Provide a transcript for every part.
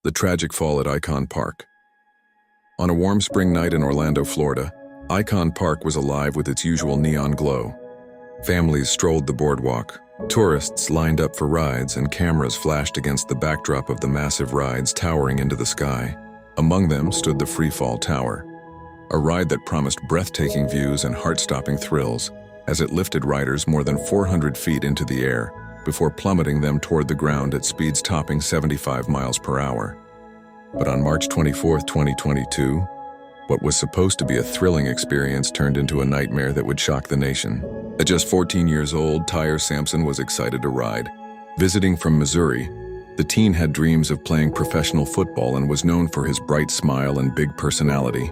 The tragic fall at Icon Park. On a warm spring night in Orlando, Florida, Icon Park was alive with its usual neon glow. Families strolled the boardwalk, tourists lined up for rides, and cameras flashed against the backdrop of the massive rides towering into the sky. Among them stood the FreeFall Tower, a ride that promised breathtaking views and heart-stopping thrills as it lifted riders more than 400 feet into the air before plummeting them toward the ground at speeds topping 75 miles per hour. But on March 24, 2022, what was supposed to be a thrilling experience turned into a nightmare that would shock the nation. At just 14 years old, Tyre Sampson was excited to ride. Visiting from Missouri, the teen had dreams of playing professional football and was known for his bright smile and big personality.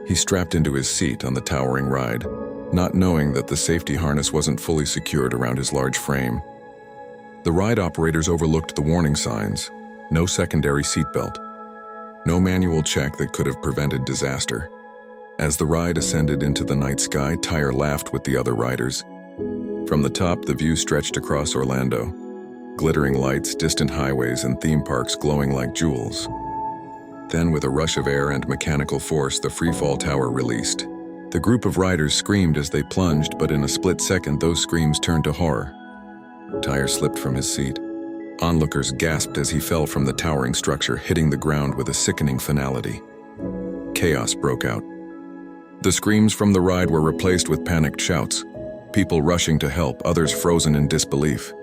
He strapped into his seat on the towering ride, not knowing that the safety harness wasn't fully secured around his large frame. The ride operators overlooked the warning signs: no secondary seatbelt, no manual check that could have prevented disaster. As the ride ascended into the night sky, Tyre laughed with the other riders. From the top, the view stretched across Orlando, glittering lights, distant highways, and theme parks glowing like jewels. Then, with a rush of air and mechanical force, the FreeFall Tower released. The group of riders screamed as they plunged, but in a split second, those screams turned to horror. Tyre slipped from his seat. Onlookers gasped as he fell from the towering structure, hitting the ground with a sickening finality. Chaos broke out. The screams from the ride were replaced with panicked shouts, people rushing to help, others frozen in disbelief.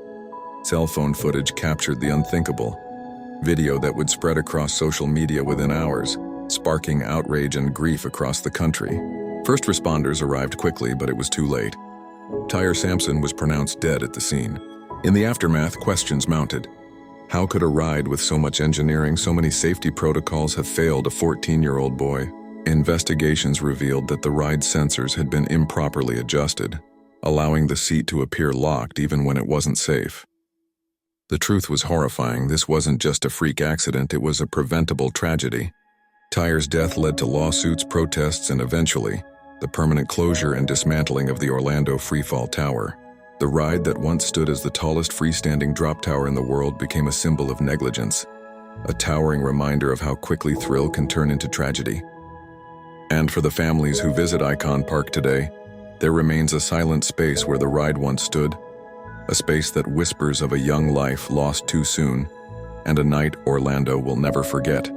Cell phone footage captured the unthinkable, video that would spread across social media within hours, sparking outrage and grief across the country. First responders arrived quickly, but it was too late. Tyre Sampson was pronounced dead at the scene. In the aftermath, questions mounted. How could a ride with so much engineering, so many safety protocols have failed a 14-year-old boy? Investigations revealed that the ride sensors had been improperly adjusted, allowing the seat to appear locked even when it wasn't safe. The truth was horrifying. This wasn't just a freak accident, it was a preventable tragedy. Tyre's death led to lawsuits, protests, and eventually, the permanent closure and dismantling of the Orlando FreeFall Tower. The ride that once stood as the tallest freestanding drop tower in the world became a symbol of negligence, a towering reminder of how quickly thrill can turn into tragedy. And for the families who visit Icon Park today, there remains a silent space where the ride once stood, a space that whispers of a young life lost too soon, and a night Orlando will never forget.